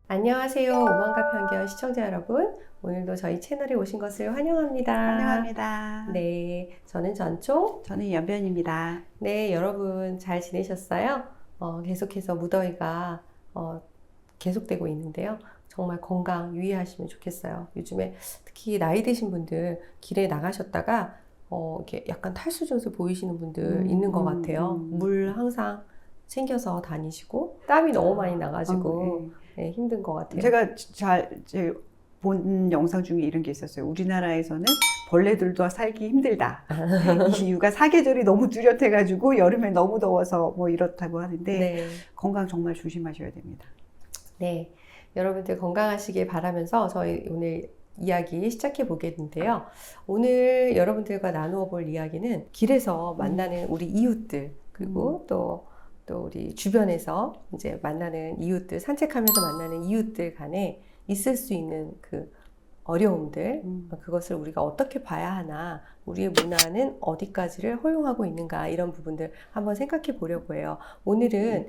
안녕하세요. 오만과 편견 시청자 여러분. 오늘도 저희 채널에 오신 것을 환영합니다. 환영합니다. 네, 저는 전총. 저는 연변입니다. 네, 여러분 잘 지내셨어요? 계속해서 무더위가 계속되고 있는데요. 정말 건강 유의하시면 좋겠어요. 요즘에 특히 나이 드신 분들 길에 나가셨다가 이렇게 약간 탈수 증세 보이시는 분들 있는 것 같아요. 물 항상 챙겨서 다니시고 땀이 너무 많이 나가지고 네, 힘든 것 같아요. 제가 본 영상 중에 이런 게 있었어요. 우리나라에서는 벌레들도 살기 힘들다. 이유가 사계절이 너무 뚜렷해가지고 여름에 너무 더워서 뭐 이렇다고 하는데 네. 건강 정말 조심하셔야 됩니다. 네, 여러분들 건강하시길 바라면서 저희 오늘 이야기 시작해 보겠는데요. 오늘 여러분들과 나누어 볼 이야기는 길에서 만나는 우리 이웃들, 그리고 또 우리 주변에서 이제 만나는 이웃들, 산책하면서 만나는 이웃들 간에 있을 수 있는 그 어려움들, 그것을 우리가 어떻게 봐야 하나, 우리의 문화는 어디까지를 허용하고 있는가, 이런 부분들 한번 생각해 보려고 해요. 오늘은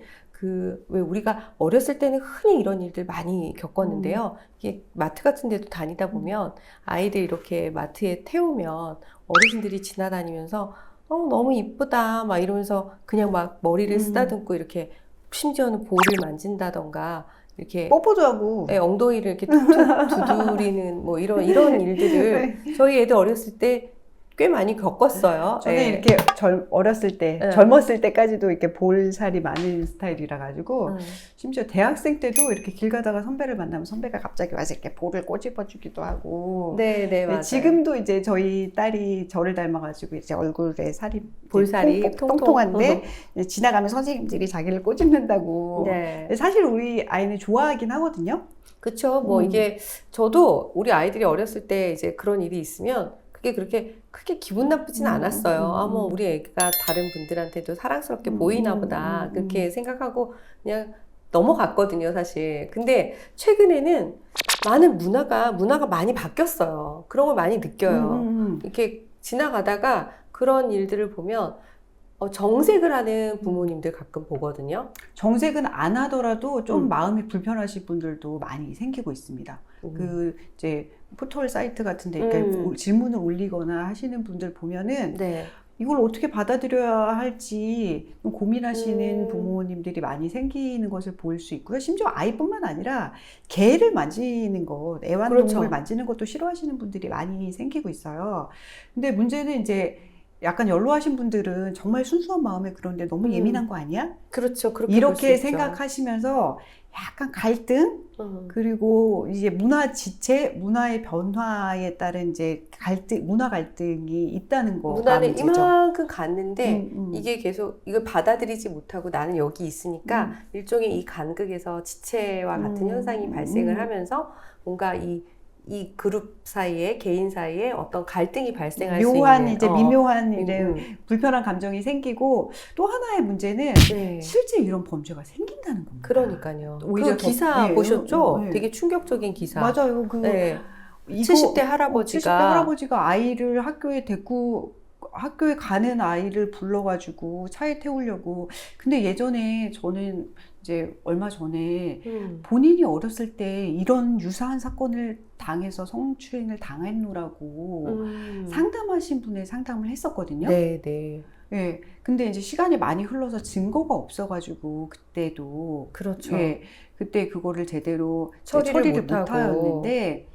왜 우리가 어렸을 때는 흔히 이런 일들 많이 겪었는데요. 이게 마트 같은 데도 다니다 보면 아이들 이렇게 마트에 태우면 어르신들이 지나다니면서 너무 이쁘다 막 이러면서 그냥 막 머리를 쓰다듬고 이렇게 심지어는 볼을 만진다던가 이렇게 뽀뽀도 하고 네, 엉덩이를 이렇게 툭툭 두드리는 뭐 이런 일들을 저희 애들 어렸을 때 꽤 많이 겪었어요. 저는 네. 이렇게 어렸을 때, 젊었을 때까지도 이렇게 볼살이 많은 스타일이라 가지고 심지어 대학생 때도 이렇게 길 가다가 선배를 만나면 선배가 갑자기 와서 이렇게 볼을 꼬집어주기도 하고. 네, 맞아요. 지금도 이제 저희 딸이 저를 닮아가지고 이제 얼굴에 살이 볼살이 통통한데 지나가면 선생님들이 자기를 꼬집는다고. 네. 사실 우리 아이는 좋아하긴 하거든요. 그쵸. 뭐 이게 저도 우리 아이들이 어렸을 때 이제 그런 일이 있으면 그게 그렇게 크게 기분 나쁘지는 않았어요. 뭐 우리 애가 다른 분들한테도 사랑스럽게 보이나 보다. 그렇게 생각하고 그냥 넘어갔거든요, 사실. 근데 최근에는 많은 문화가 많이 바뀌었어요. 그런 걸 많이 느껴요. 이렇게 지나가다가 그런 일들을 보면 정색을 하는 부모님들 가끔 보거든요. 정색은 안 하더라도 좀 마음이 불편하신 분들도 많이 생기고 있습니다. 이제 포털 사이트 같은데 이렇게 질문을 올리거나 하시는 분들 보면은 네. 이걸 어떻게 받아들여야 할지 좀 고민하시는 부모님들이 많이 생기는 것을 볼 수 있고요. 심지어 아이뿐만 아니라 개를 만지는 것, 애완동물 그렇죠. 만지는 것도 싫어하시는 분들이 많이 생기고 있어요. 근데 문제는 이제 약간 연로하신 분들은 정말 순수한 마음에 그런데 너무 예민한 거 아니야? 그렇죠. 그렇게 이렇게 볼 수 있죠. 생각하시면서 약간 갈등, 그리고 이제 문화 지체, 문화의 변화에 따른 이제 문화 갈등이 있다는 거가 문화는 문제죠. 이만큼 갔는데 이게 계속 이걸 받아들이지 못하고 나는 여기 있으니까 일종의 이 간극에서 지체와 같은 현상이 발생을 하면서 뭔가 이 그룹 사이에, 개인 사이에 어떤 갈등이 발생할 수 있는 이제 미묘한 불편한 감정이 생기고, 또 하나의 문제는 네. 실제 이런 범죄가 생긴다는 겁니다. 그러니까요. 오히려 그 기사 보셨죠? 되게 충격적인 기사. 맞아요. 70대 할아버지가 70대 할아버지가 아이를 학교에 가는 아이를 불러가지고 차에 태우려고. 근데 예전에 저는 이제 얼마 전에 본인이 어렸을 때 이런 유사한 사건을 당해서 성추행을 당했노라고 상담하신 분의 상담을 했었거든요. 네. 예. 근데 이제 시간이 많이 흘러서 증거가 없어가지고 그때도. 그렇죠. 예. 그때 그거를 제대로 처리를 못하였는데,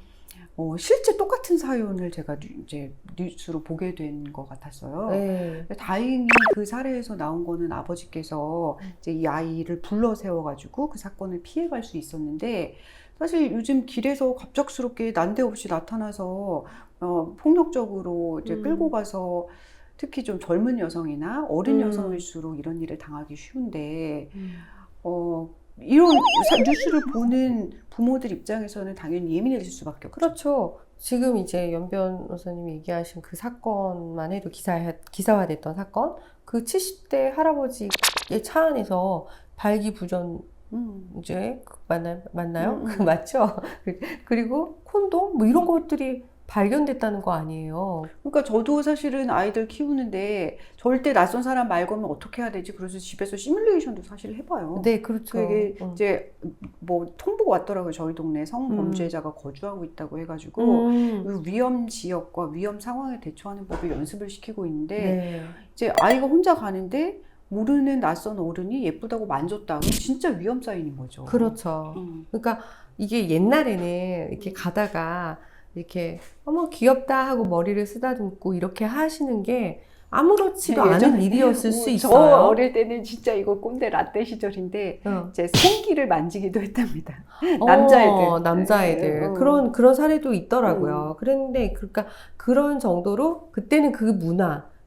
실제 똑같은 사연을 제가 이제 뉴스로 보게 된 것 같았어요. 네. 다행히 그 사례에서 나온 거는 아버지께서 이제 이 아이를 불러 세워가지고 그 사건을 피해갈 수 있었는데, 사실 요즘 길에서 갑작스럽게 난데없이 나타나서 폭력적으로 이제 끌고 가서, 특히 좀 젊은 여성이나 어린 여성일수록 이런 일을 당하기 쉬운데, 이런 뉴스를 보는 부모들 입장에서는 당연히 예민해질 수밖에 없죠. 그렇죠. 지금 이제 연 변호사님이 얘기하신 그 사건만 해도 기사화됐던 사건, 그 70대 할아버지의 차 안에서 발기부전 이제 맞나요? 맞죠? 그리고 콘돔 뭐 이런 것들이 발견됐다는 거 아니에요. 그러니까 저도 사실은 아이들 키우는데 절대 낯선 사람 말 걸면 어떻게 해야 되지? 그래서 집에서 시뮬레이션도 사실 해봐요. 네, 그렇죠. 그게 이제 뭐 통보가 왔더라고요. 저희 동네에 성범죄자가 거주하고 있다고 해가지고 그 위험 지역과 위험 상황에 대처하는 법을 연습을 시키고 있는데 네. 이제 아이가 혼자 가는데 모르는 낯선 어른이 예쁘다고 만졌다. 그럼 진짜 위험 사인인 거죠. 그렇죠. 그러니까 이게 옛날에는 이렇게 가다가 이렇게 어머 귀엽다 하고 머리를 쓰다듬고 이렇게 하시는 게 아무렇지도 않은 일이었을 수 저 있어요. 어릴 때는 진짜 이거 꼰대 라떼 시절인데 이제 송기를 만지기도 했답니다. 남자애들. 그런 사례도 있더라고요. 그랬는데 그러니까 그런 정도로 그때는 그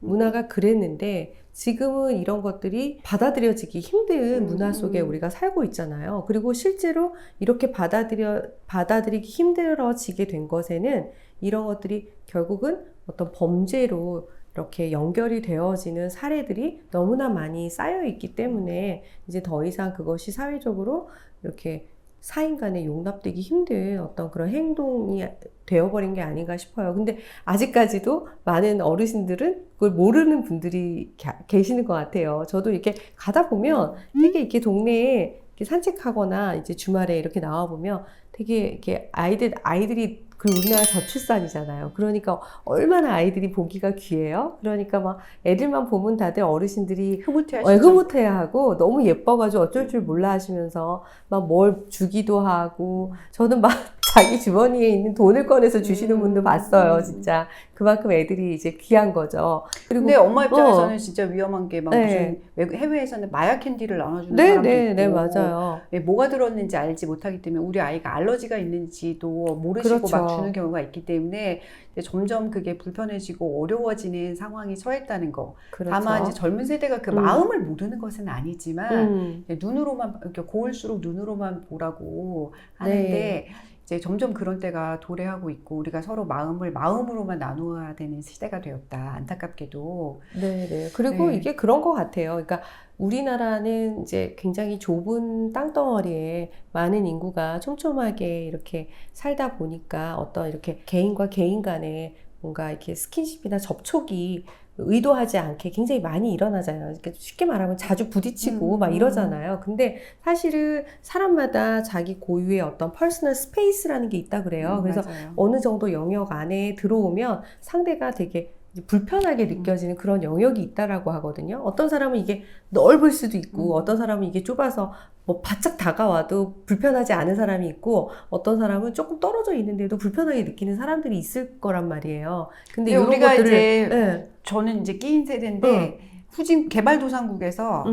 문화가 그랬는데 지금은 이런 것들이 받아들여지기 힘든 문화 속에 우리가 살고 있잖아요. 그리고 실제로 이렇게 받아들이기 힘들어지게 된 것에는 이런 것들이 결국은 어떤 범죄로 이렇게 연결이 되어지는 사례들이 너무나 많이 쌓여 있기 때문에 이제 더 이상 그것이 사회적으로 이렇게 사인 간에 용납되기 힘든 어떤 그런 행동이 되어버린 게 아닌가 싶어요. 근데 아직까지도 많은 어르신들은 그걸 모르는 분들이 계시는 것 같아요. 저도 이렇게 가다 보면 되게 이렇게 동네에 이렇게 산책하거나 이제 주말에 이렇게 나와보면 되게 이렇게 아이들이 그 우리나라 저출산이잖아요. 그러니까 얼마나 아이들이 보기가 귀해요. 그러니까 막 애들만 보면 다들 어르신들이 흐뭇해하고 너무 예뻐가지고 어쩔 줄 몰라 하시면서 막 뭘 주기도 하고 저는 막 자기 주머니에 있는 돈을 꺼내서 주시는 분도 봤어요. 진짜 그만큼 애들이 이제 귀한 거죠. 그리고 근데 엄마 입장에서는 진짜 위험한 게 막 무슨 해외에서는 마약 캔디를 나눠주는 사람도 있고 네, 맞아요. 뭐가 들었는지 알지 못하기 때문에 우리 아이가 알러지가 있는지도 모르시고 그렇죠. 막 주는 경우가 있기 때문에 이제 점점 그게 불편해지고 어려워지는 상황이 처했다는 거. 그렇죠. 다만 이제 젊은 세대가 그 마음을 모르는 것은 아니지만 눈으로만 이렇게 고울수록 눈으로만 보라고 하는데 이제 점점 그런 때가 도래하고 있고 우리가 서로 마음으로만 나누어야 되는 시대가 되었다. 안타깝게도. 네. 그리고 이게 그런 것 같아요. 그러니까 우리나라는 이제 굉장히 좁은 땅덩어리에 많은 인구가 촘촘하게 이렇게 살다 보니까 어떤 이렇게 개인과 개인 간에 뭔가 이렇게 스킨십이나 접촉이 의도하지 않게 굉장히 많이 일어나잖아요. 그러니까 쉽게 말하면 자주 부딪히고 막 이러잖아요. 근데 사실은 사람마다 자기 고유의 어떤 퍼스널 스페이스라는 게 있다 그래요. 그래서 맞아요. 어느 정도 영역 안에 들어오면 상대가 되게 불편하게 느껴지는 그런 영역이 있다라고 하거든요. 어떤 사람은 이게 넓을 수도 있고 어떤 사람은 이게 좁아서 뭐 바짝 다가와도 불편하지 않은 사람이 있고 어떤 사람은 조금 떨어져 있는데도 불편하게 느끼는 사람들이 있을 거란 말이에요. 근데 이런 우리가 것들을 이제 저는 이제 끼인 세대인데 후진 개발도상국에서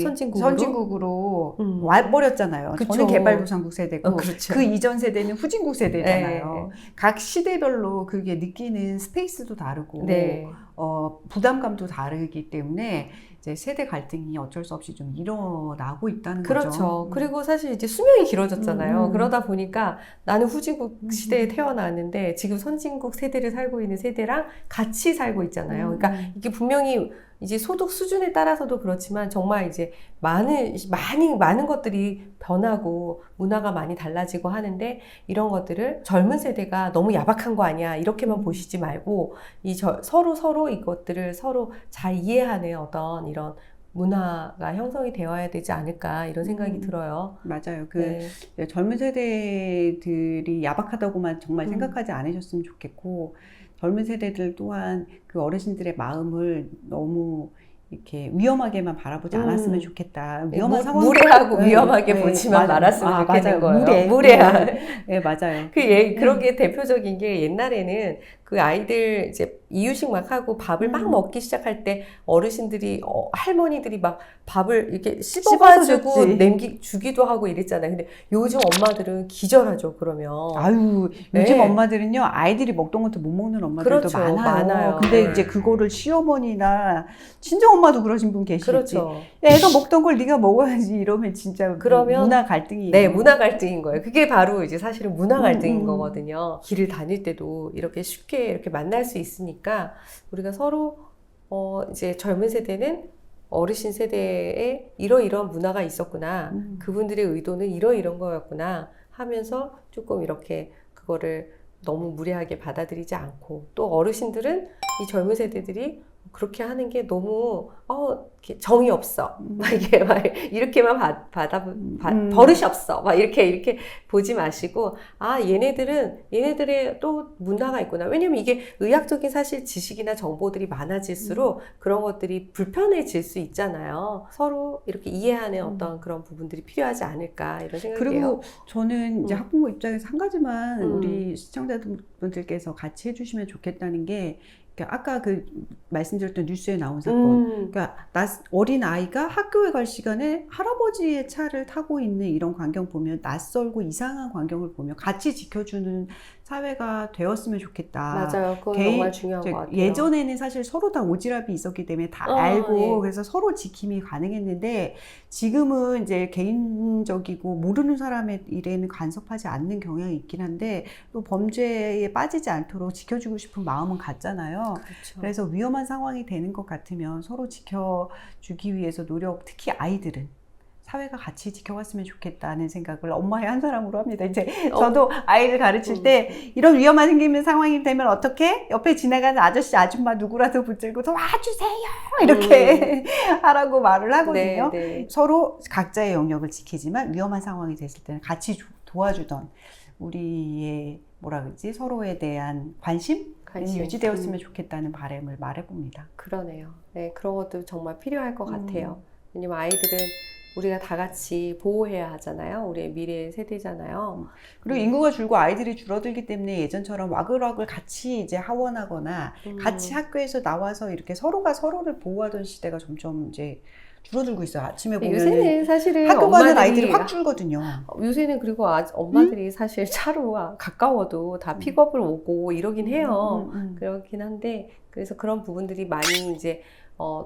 선진국으로 와버렸잖아요. 그쵸. 저는 개발도상국 세대고 그렇죠. 그 이전 세대는 후진국 세대잖아요. 각 시대별로 그게 느끼는 스페이스도 다르고 부담감도 다르기 때문에 이제 세대 갈등이 어쩔 수 없이 좀 일어나고 있다는 거죠. 그렇죠. 그리고 사실 이제 수명이 길어졌잖아요. 그러다 보니까 나는 후진국 시대에 태어났는데 지금 선진국 세대를 살고 있는 세대랑 같이 살고 있잖아요. 그러니까 이게 분명히 이제 소득 수준에 따라서도 그렇지만 정말 이제 많은 것들이 변하고 문화가 많이 달라지고 하는데 이런 것들을 젊은 세대가 너무 야박한 거 아니야 이렇게만 보시지 말고 서로 이것들을 서로 잘 이해하는 어떤 이런 문화가 형성이 되어야 되지 않을까 이런 생각이 들어요. 맞아요. 젊은 세대들이 야박하다고만 정말 생각하지 않으셨으면 좋겠고 젊은 세대들 또한 그 어르신들의 마음을 너무 이렇게 위험하게만 바라보지 않았으면 좋겠다. 위험한 상황 무례하고 위험하게 보지만 말았으면 좋겠는 거예요. 무례한. 네, 맞아요. 그런 게 대표적인 게 옛날에는 그 아이들 이제 이유식 막 하고 밥을 막 먹기 시작할 때 어르신들이 할머니들이 막 밥을 이렇게 씹어가지고 주기도 하고 이랬잖아요. 근데 요즘 엄마들은 기절하죠. 그러면 요즘 엄마들은요 아이들이 먹던 것도 못 먹는 엄마들도 많아요. 근데 이제 그거를 시어머니나 친정 엄마도 그러신 분 계시지. 그렇죠. 애가 먹던 걸 네가 먹어야지 이러면 진짜 문화 갈등이. 네, 문화 갈등인 거예요. 그게 바로 이제 사실은 문화 갈등인 거거든요. 길을 다닐 때도 이렇게 쉽게 이렇게 만날 수 있으니까 우리가 서로 이제 젊은 세대는 어르신 세대에 이러이러한 문화가 있었구나. 그분들의 의도는 이러이러한 거였구나 하면서 조금 이렇게 그거를 너무 무례하게 받아들이지 않고 또 어르신들은 이 젊은 세대들이 그렇게 하는 게 너무 이렇게 정이 없어 막 이게 막 이렇게만 버릇이 없어 막 이렇게 보지 마시고 얘네들의 또 문화가 있구나. 왜냐면 이게 의학적인 사실 지식이나 정보들이 많아질수록 그런 것들이 불편해질 수 있잖아요. 서로 이렇게 이해하는 어떤 그런 부분들이 필요하지 않을까 이런 생각이에요. 그리고 저는 이제 학부모 입장에서 한 가지만 우리 시청자분들께서 같이 해주시면 좋겠다는 게, 아까 그 말씀드렸던 뉴스에 나온 사건, 그러니까 어린 아이가 학교에 갈 시간에 할아버지의 차를 타고 있는 이런 광경 보면, 낯설고 이상한 광경을 보면 같이 지켜주는 사회가 되었으면 좋겠다. 맞아요. 그건 정말 중요한 것 같아요. 예전에는 사실 서로 다 오지랖이 있었기 때문에 다 알고 예. 그래서 서로 지킴이 가능했는데, 지금은 이제 개인적이고 모르는 사람의 일에는 간섭하지 않는 경향이 있긴 한데 또 범죄에 빠지지 않도록 지켜주고 싶은 마음은 같잖아요. 그렇죠. 그래서 위험한 상황이 되는 것 같으면 서로 지켜주기 위해서 특히 아이들은 사회가 같이 지켜갔으면 좋겠다는 생각을 엄마의 한 사람으로 합니다. 이제 저도 아이를 가르칠 때 이런 위험한 생기는 상황이 되면 어떻게? 옆에 지나가는 아저씨, 아줌마 누구라도 붙들고 도와주세요! 이렇게 하라고 말을 하거든요. 네. 서로 각자의 영역을 지키지만 위험한 상황이 됐을 때는 같이 도와주던 우리의 서로에 대한 관심 유지되었으면 좋겠다는 바람을 말해봅니다. 그러네요. 네, 그런 것도 정말 필요할 것 같아요. 왜냐면 아이들은 우리가 다 같이 보호해야 하잖아요. 우리의 미래 세대잖아요. 그리고 인구가 줄고 아이들이 줄어들기 때문에 예전처럼 와글와글 같이 이제 하원하거나 같이 학교에서 나와서 이렇게 서로가 서로를 보호하던 시대가 점점 이제 줄어들고 있어요. 아침에 보면 요새는 사실은 학교 가는 아이들이 확 줄거든요. 요새는 그리고 엄마들이 사실 차로 가까워도 다 픽업을 오고 이러긴 해요. 그렇긴 한데 그래서 그런 부분들이 많이 이제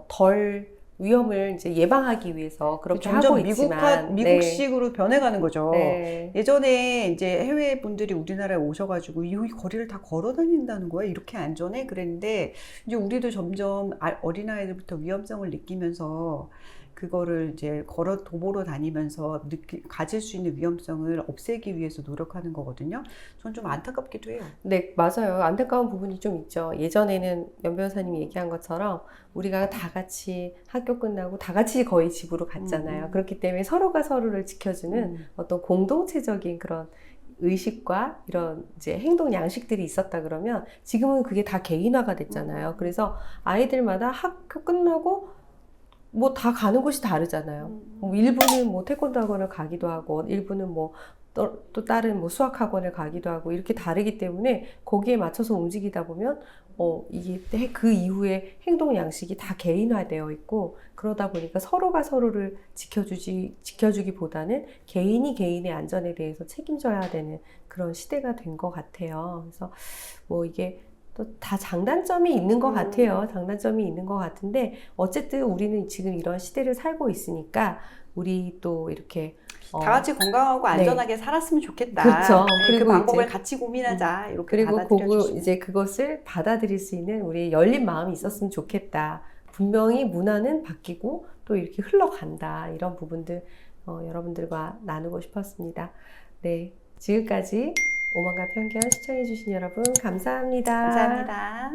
덜 위험을 이제 예방하기 위해서 그렇게 하고 있지만 미국식으로 변해가는 거죠. 네. 예전에 이제 해외 분들이 우리나라에 오셔가지고 이 거리를 다 걸어 다닌다는 거야? 이렇게 안전해? 그랬는데 이제 우리도 점점 어린아이들부터 위험성을 느끼면서 그거를 이제 도보로 다니면서 가질 수 있는 위험성을 없애기 위해서 노력하는 거거든요. 전 좀 안타깝기도 해요. 네, 맞아요. 안타까운 부분이 좀 있죠. 예전에는 연 변호사님이 얘기한 것처럼 우리가 다 같이 학교 끝나고 다 같이 거의 집으로 갔잖아요. 그렇기 때문에 서로가 서로를 지켜주는 어떤 공동체적인 그런 의식과 이런 이제 행동 양식들이 있었다 그러면 지금은 그게 다 개인화가 됐잖아요. 그래서 아이들마다 학교 끝나고 뭐 다 가는 곳이 다르잖아요. 일부는 뭐 태권도 학원을 가기도 하고, 일부는 뭐 또 다른 뭐 수학 학원을 가기도 하고, 이렇게 다르기 때문에 거기에 맞춰서 움직이다 보면, 이게 그 이후에 행동 양식이 다 개인화되어 있고, 그러다 보니까 서로가 서로를 지켜주기보다는 개인이 개인의 안전에 대해서 책임져야 되는 그런 시대가 된 것 같아요. 그래서 뭐 이게 또 다 장단점이 있는 것 같아요. 장단점이 있는 것 같은데 어쨌든 우리는 지금 이런 시대를 살고 있으니까 우리 또 이렇게 다 같이 건강하고 안전하게 살았으면 좋겠다. 그렇죠. 그리고 그 방법을 같이 고민하자. 이렇게 그리고 받아들여주시면. 이제 그것을 받아들일 수 있는 우리 열린 마음이 있었으면 좋겠다. 분명히 문화는 바뀌고 또 이렇게 흘러간다. 이런 부분들 여러분들과 나누고 싶었습니다. 네, 지금까지 오만과 편견 시청해주신 여러분 감사합니다. 감사합니다.